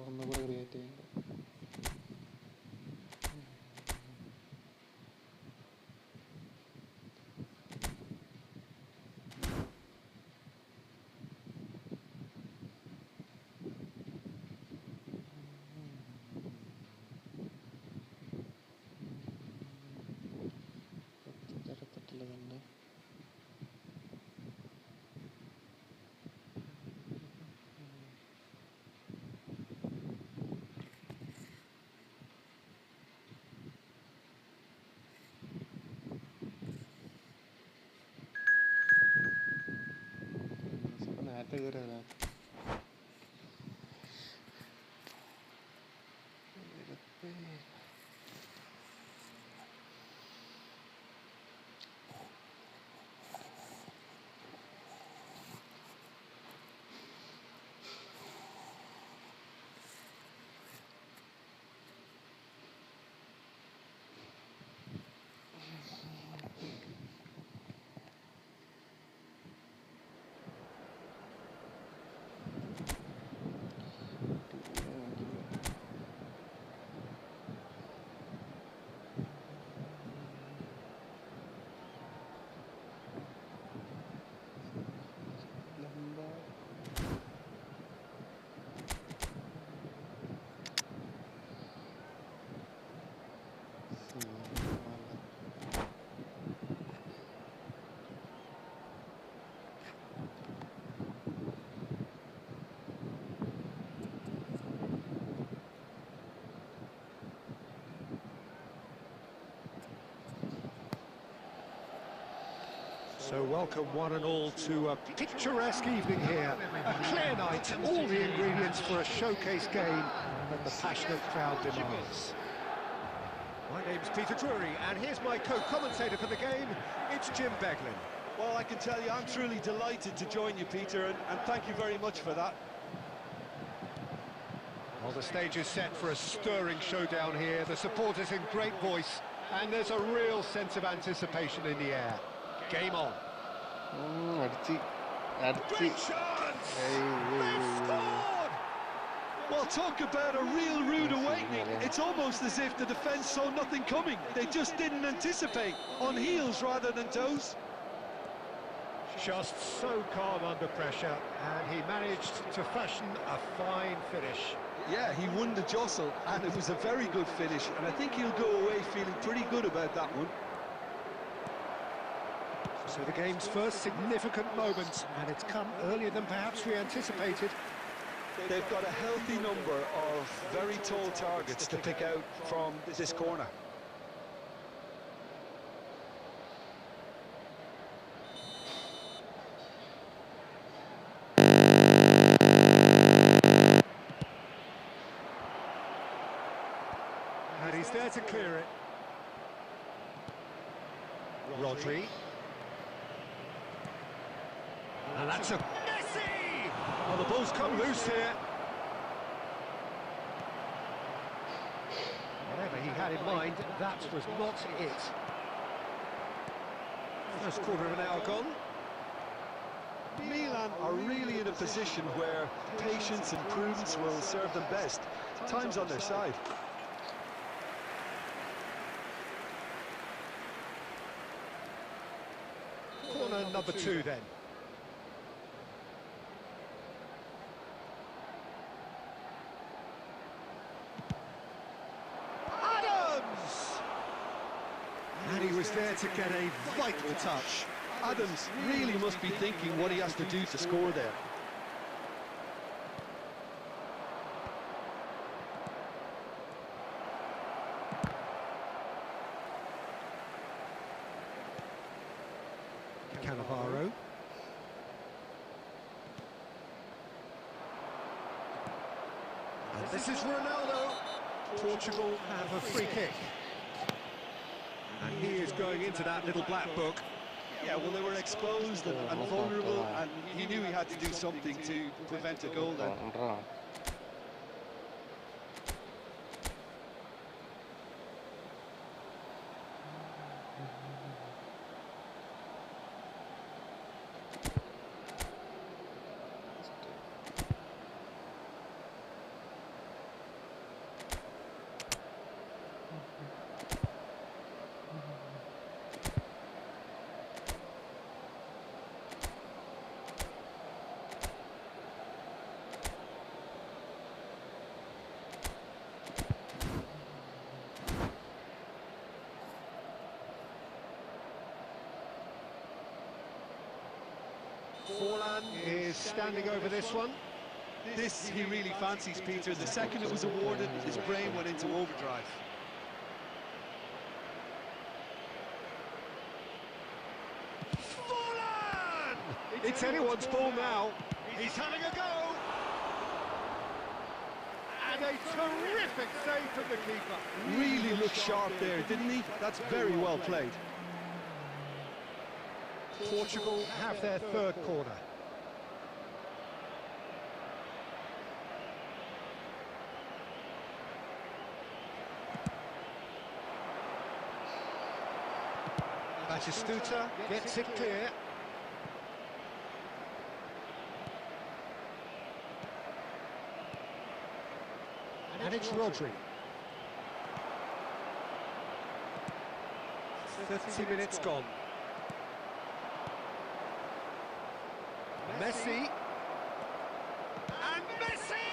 ഒന്നുകൂടെ ക്രിയേറ്റ് ചെയ്യുന്നുണ്ട്. തരത്തിട്ടുള്ളതുണ്ട്. നേരത്തെ കയറിയതാ So welcome one and all to a picturesque evening here. A clear night, all the ingredients for a showcase game that the passionate crowd demands. My name's Peter Drury, and here's my co-commentator for the game, it's Jim Beglin. Well, I can tell you, I'm truly delighted to join you, Peter, and thank you very much for that. Well, the stage is set for a stirring showdown here. The supporters in great voice, and there's a real sense of anticipation in the air. Game on. Great chance! They've scored! Well, talk about a real rude awakening. It's almost as if the defence saw nothing coming. They just didn't anticipate, on heels rather than toes. Just so calm under pressure, and he managed to fashion a fine finish. Yeah, he won the jostle, and it was a very good finish, and I think he'll go away feeling pretty good about that one. So the game's first significant moment, and it's come earlier than perhaps we anticipated. They've got a healthy number of very tall targets to pick out from this corner. And he's there to clear it. Rodri. And that's a Messi! Well, the ball's come loose here. Whatever he had in mind, that was not it. First quarter of an hour gone. Milan are really in a position where patience and prudence will serve them best. Time's on their side. Corner number 2 then. Adams! And he was there to get a vital touch. Adams really must be thinking what he has to do to score there. Cannavaro. And this is Ronaldo. Portugal have a free kick. And he is going into that little black book. Yeah, well, they were exposed and vulnerable, and he knew he had to do something to prevent a goal then. Forlan is standing over this one. This he really fancies, Peter. The second it was awarded, his brain went into overdrive. Forlan! It's anyone's ball now. He's having a go. And a terrific save from the keeper. Really looked sharp there, didn't he? That's very well played. Portugal have their third corner. Batistuta gets it clear. And it's Rodri. 30 minutes gone. Messi. And Messi!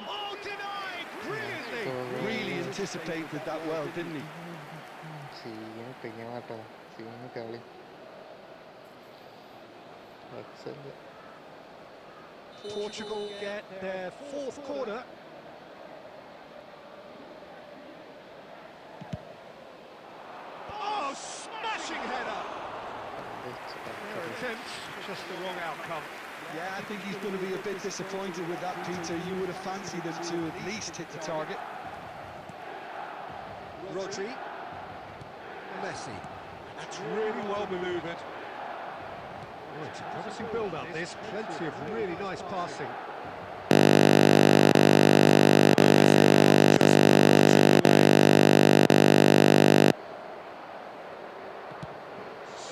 Oh, denied! Brilliantly! Really anticipated that well, didn't he? Portugal get their fourth corner. Oh, smashing header! attempt, just the wrong outcome. Yeah, I think he's going to be a bit disappointed with that, Peter. You would have fancied him to at least hit the target. Rodri. Messi. That's really well manoeuvred. Oh, it's a promising build-up, this. Plenty of really nice passing.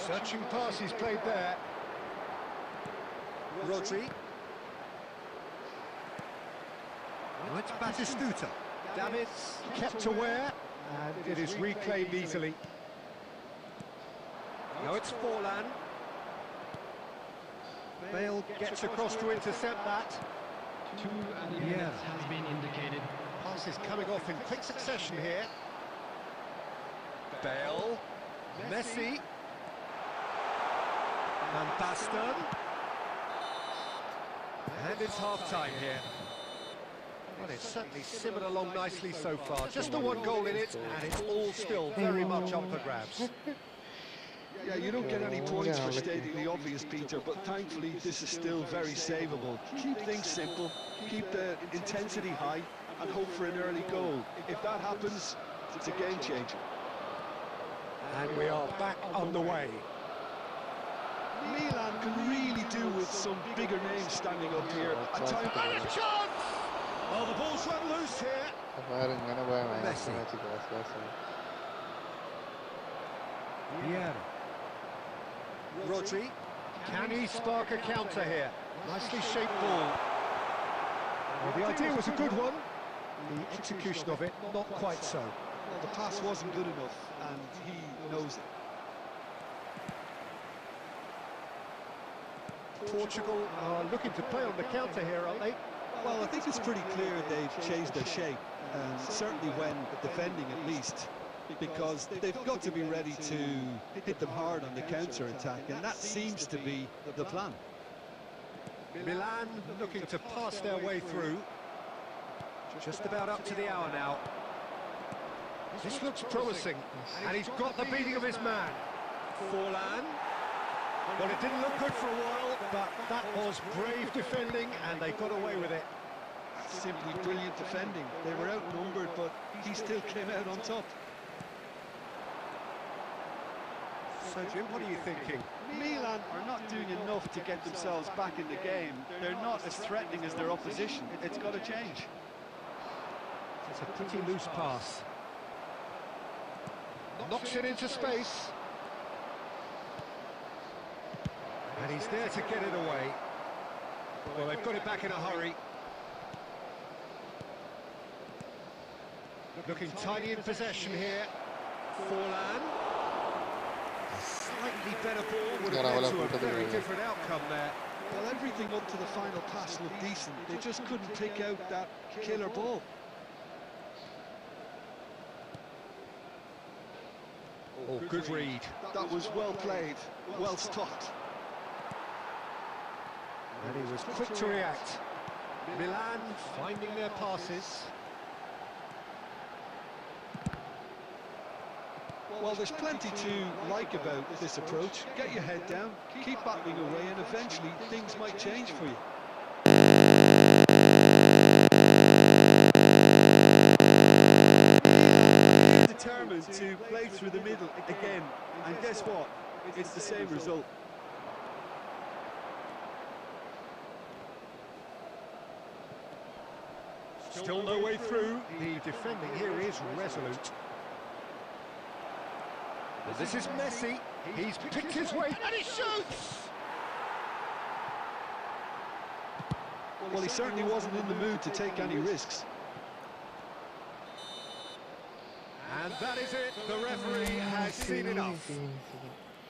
Searching pass he's played there. Rodri. Oh, it's Batistuta. Davids kept aware, and it is reclaimed easily. Now it's Forlan. Bale gets across to intercept that. Two undefined has been indicated. Pass is coming off in quick succession here. Bale. Messi. Van Basten. And it's half-time here. Well, it's certainly simmered along nicely so far. Just the one goal in it, and it's all still very much up for grabs. Yeah, you don't get any points for stating the obvious, Peter, but thankfully this is still very savable. Keep things simple, keep the intensity high, and hope for an early goal. If that happens, it's a game changer. And we are back underway. Milan can really do with some bigger names standing up here. And a chance! Oh, the ball's run loose here. Messi. Vieira. Rodri. Can he spark a counter here? Nicely shaped ball. Well, the idea was a good one. The execution of it, not quite so. Well, the pass wasn't good enough, and he knows it. Portugal are looking to play on the counter here, aren't they? Well, I think it's pretty clear they've changed their shape, certainly when defending at least, because they've got to be ready to hit them hard on the counter-attack, and that seems to be the plan. Milan looking to pass their way through. Just about up to the hour now. This looks promising, and he's got the beating of his man. Forlan. Well, it didn't look good for a while, but that was brave defending, and they got away with it. Simply brilliant defending. They were outnumbered, but he still came out on top. So, Jim, what are you thinking? Milan are not doing enough to get themselves back in the game. They're not as threatening as their opposition. It's got to change. It's a pretty loose pass. Knocks it into space. And he's there to get it away. Well, they've got it back in a hurry. Looking tiny in possession here. Forlan. A slightly better ball would have led to a very different outcome there. Well, everything up to the final pass looked decent. They just couldn't pick out that killer ball. Oh, good read. That was well played, well stopped. And he was quick to react. Milan finding their passes. Well, there's plenty to like about this approach. Get your head down, keep battling away, and eventually things might change for you. Determined to play through the middle again, and guess what? It's the same result. Still no way through. The defending here is resolute. Well, this is Messi. He's picked his way and he shoots! Well, he certainly wasn't in the mood to take any risks. And that is it. The referee has seen enough.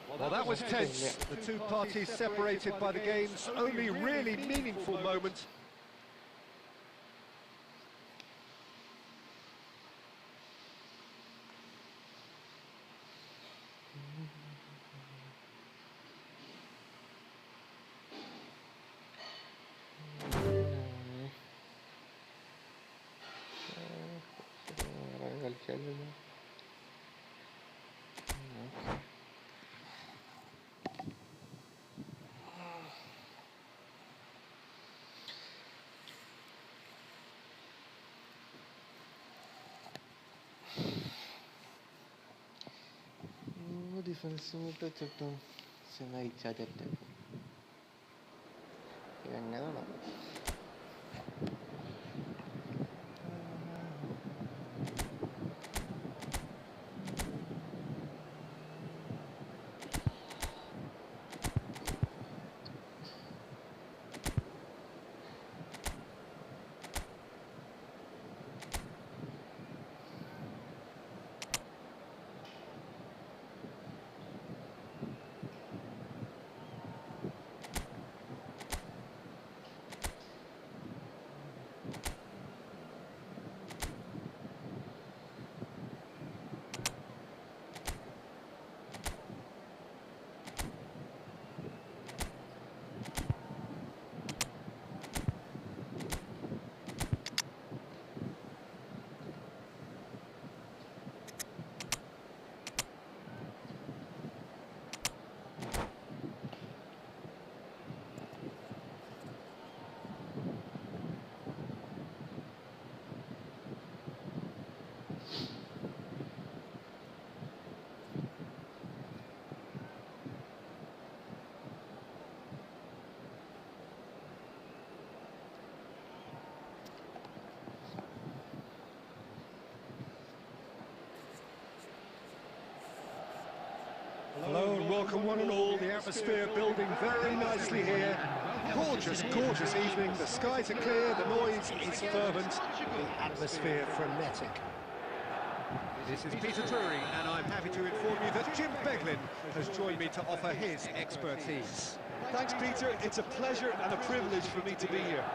Well, that was tense. The two parties separated by the game's only really meaningful moment. ഡിഫൻസിന് വെച്ചിട്ടും നയിച്ചാ തെറ്റ് എങ്ങനെയാണോ Hello and welcome one and all. The atmosphere building very nicely here. Gorgeous, gorgeous evening. The skies are clear, the noise is fervent, the atmosphere frenetic. This is Peter Drury, and I'm happy to inform you that Jim Beglin has joined me to offer his expertise. Thanks, Peter. It's a pleasure and a privilege for me to be here.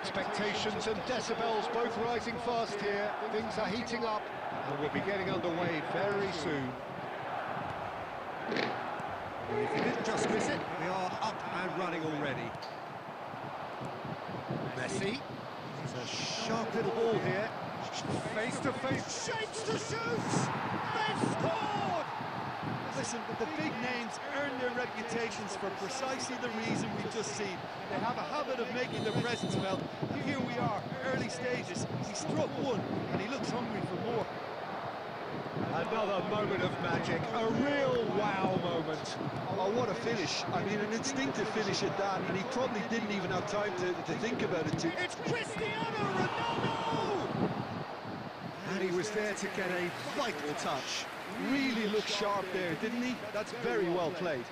Expectations and decibels both rising fast here. Things are heating up and we'll be getting underway very soon. If you didn't just miss it, we are up and running already. Messi. It's a sharp little ball here. Face to face, shapes to shoot! They've scored! Listen, the big names earn their reputations for precisely the reason we've just seen. They have a habit of making their presence felt, and here we are, early stages. He struck one, and he looks hungry for more. Another moment of magic, a real wow moment. Oh, what a finish. I mean, an instinctive finish at that, and he probably didn't even have time to think about it too. It's Cristiano Ronaldo! And he was there to get a vital touch. Really looked sharp there, didn't he? That's very well played.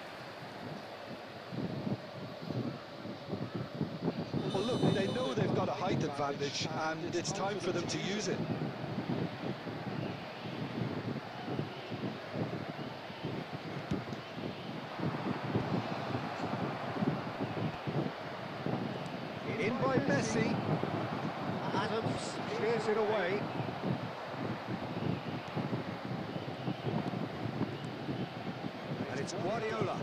Well, look, they know they've got a height advantage, and it's time for them to use it. In by Messi. Adams clears it away. And it's Guardiola.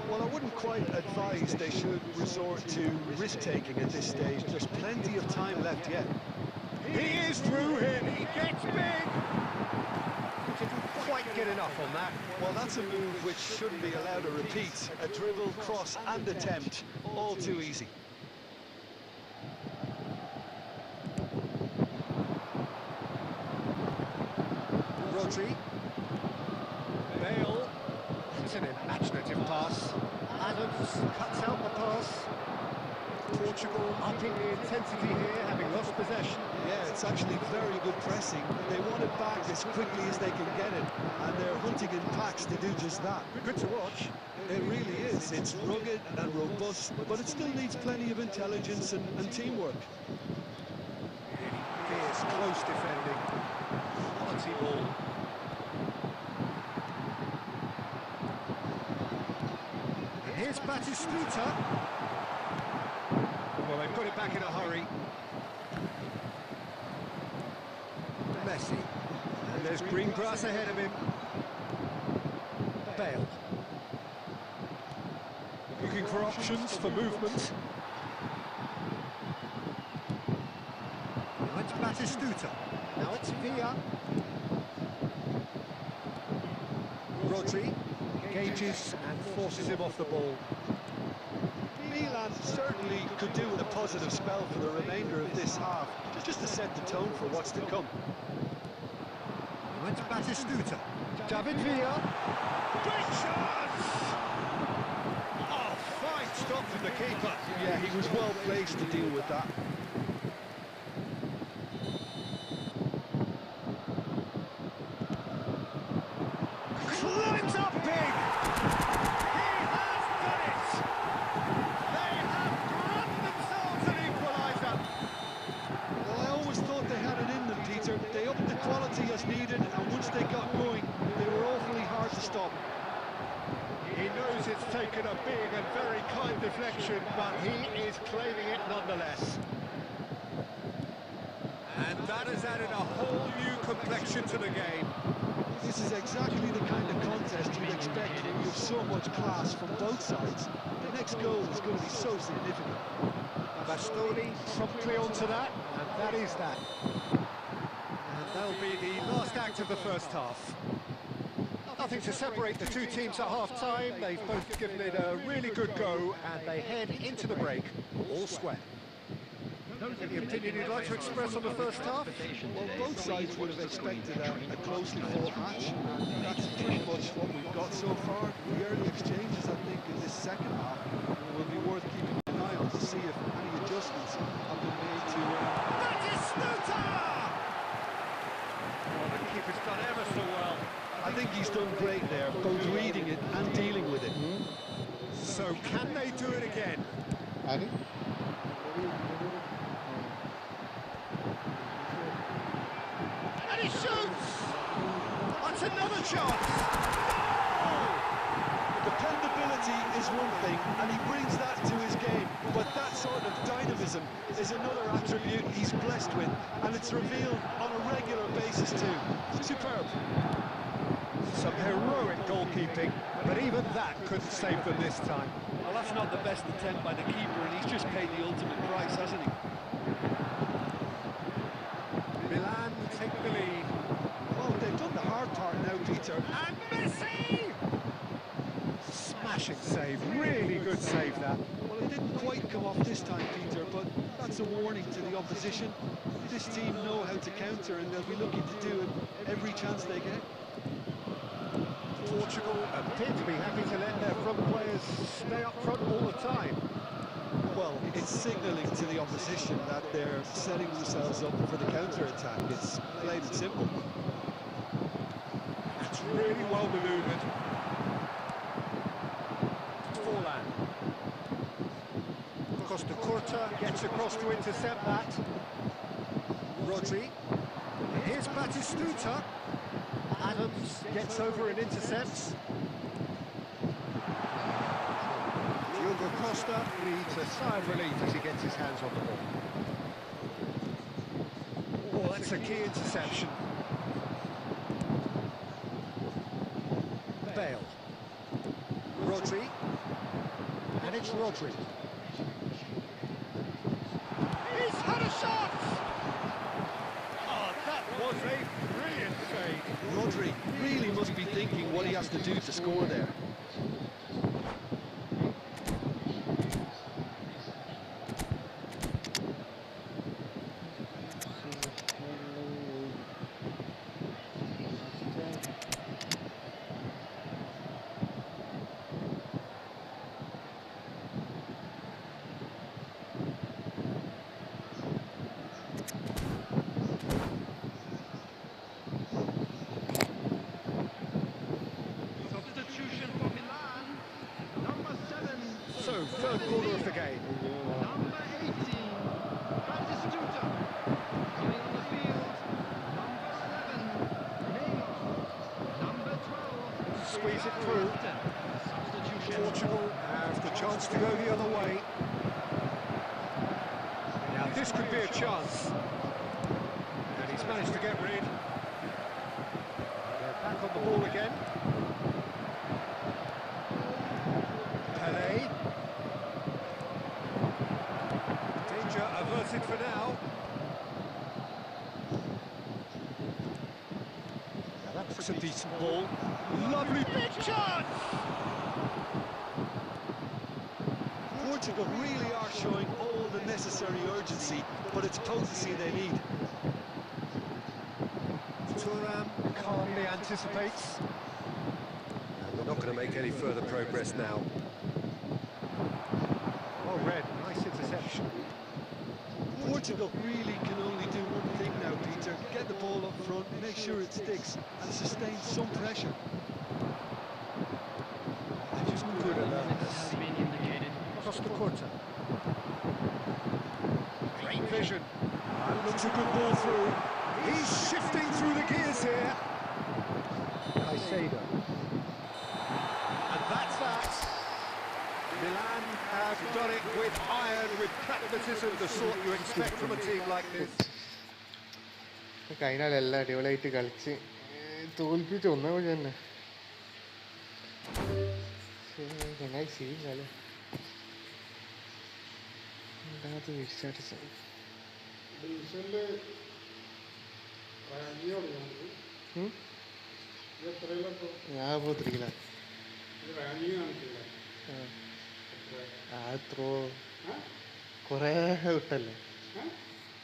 Well, I wouldn't quite advise they should resort to risk-taking at this stage. There's plenty of time left yet. He is through him. He gets big. Didn't quite get enough on that. Well, that's a move which shouldn't be allowed to repeat. A dribble, cross and attempt, all too easy. Rodri. Bale. It's an imaginative pass. Adams cuts out the pass. Portugal upping the intensity here, having lost possession. Yeah, it's actually very good pressing. They want it back as quickly as they can get it, and they're hunting in packs to do just that. Good to watch. It really is. It's rugged and robust, but it still needs plenty of intelligence and teamwork. Fierce, close defending. Quality ball. And here's Batistuta. Well, they put it back in a hurry. Messi. And there's green grass ahead of him. Bale. Looking for options for movement. Now it's Batistuta. Now it's Villa. Rodri engages and forces him off the ball. Milan certainly could do with a positive spell for the remainder of this half, just to set the tone for what's to come. Now it's Batistuta. David Villa. Great chance! Oh, fine stop from the keeper. Yeah, he was well placed to deal with that. Climbs up big! He has done it! They have grabbed themselves an equaliser. Well, I always thought they had it in them, Peter. They upped the quality as needed, and once they got going, they were awfully hard to stop. He knows it's taken a big and very kind deflection, but he is claiming it nonetheless. And that has added a whole new complexion to the game. This is exactly the kind of contest you'd expect when you have so much class from both sides. The next goal is going to be so significant. Bastoni promptly onto that, and that is that. And that'll be the last act of the first half. Nothing to separate the two teams at half-time. They've both given it a really good go, and they head into the break all square. Any opinion you'd like to express on the first half? Well, both sides would have expected a closely fought match, and that's pretty much what we've got so far. The early exchanges, I think, in this second half will be worth keeping an eye on to see if any adjustments have been made to... Batistuta! Oh, the keeper's done ever so well. I think he's done great there, both reading it and dealing with it. So can they do it again? Ari? And he shoots! That's another chance! Dependability is one thing, and he brings that to his game, but that sort of dynamism is another attribute he's blessed with, and it's revealed on a regular basis too. Superb. Some heroic goalkeeping, but even that couldn't save them this time. Well, that's not the best attempt by the keeper, and he's just paid the ultimate price, hasn't he? Milan take the lead. Oh, they've done the hard part now, Peter. And Messi! Smashing save, really good save that. Well, it didn't quite come off this time, Peter, but that's a warning to the opposition. This team know how to counter, and they'll be looking to do it every chance they get. Portugal appear to be happy to let their front players stay up front all the time. Well, it's signalling to the opposition that they're setting themselves up for the counter-attack. It's plain and simple. It's really well manoeuvred. Forlan. Costa Curta gets across to intercept that. Rodri. Here's Batistuta. Adams gets over and intercepts. Diogo Costa needs a sigh of relief as he gets his hands on the ball. Oh, that's a key interception. Bale. Rodri. And it's Rodri. He's had a shot! Oh, that was a brilliant save. Rodri really must be thinking what he has to do to score there. So, third quarter of the game. Number 18, Batistuta. Coming on the field, number 7, Neil. Number 12, Squeeze it through. substitution. Portugal have the chance to go the other way. Now this could be a chance. And he's managed to get rid. They're back on the ball again. Pelé. Danger averted for now. Now that looks a decent ball. Lovely big chance! Portugal really are showing all the necessary urgency, but it's potency they need. Thuram calmly anticipates. And they're not going to make any further progress now. Oh, Red, nice interception. Portugal really can only do one thing now, Peter. Get the ball up front, make sure it sticks, and sustain some pressure. They're just good at that. Costa Curta. Great vision. And looks a good ball through. He's shifting through the gears here. Caicedo. And that's that. Milan have done it with iron, with pragmatism, the sort you expect from a team like this. കഴിഞ്ഞാലെല്ലാം അടിപൊളിയായിട്ട് കളിച്ച് തോൽപ്പിച്ച് ഒന്നാം വഴി തന്നെ ചങ്ങായി scene കളി ഉണ്ടാകാത്ത വിശ്വാസം ഞാൻ പോത്തിരിക്കില്ല അത്രോ കുറേ വിട്ടല്ലേ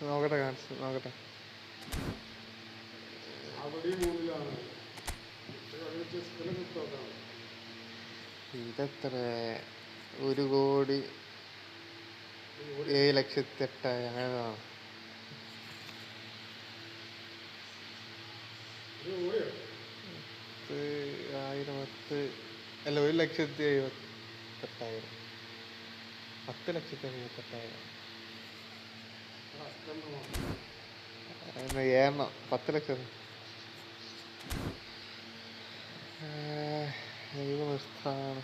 നോക്കട്ടെ കാണിച്ചു നോക്കട്ടെ ഇതെത്ര 1,07,08,000 അങ്ങനെ 10,000 അല്ല 1,78,000 10,78,000 ഏറണം 10 ലക്ഷം ദൈവം നിർത്താൻ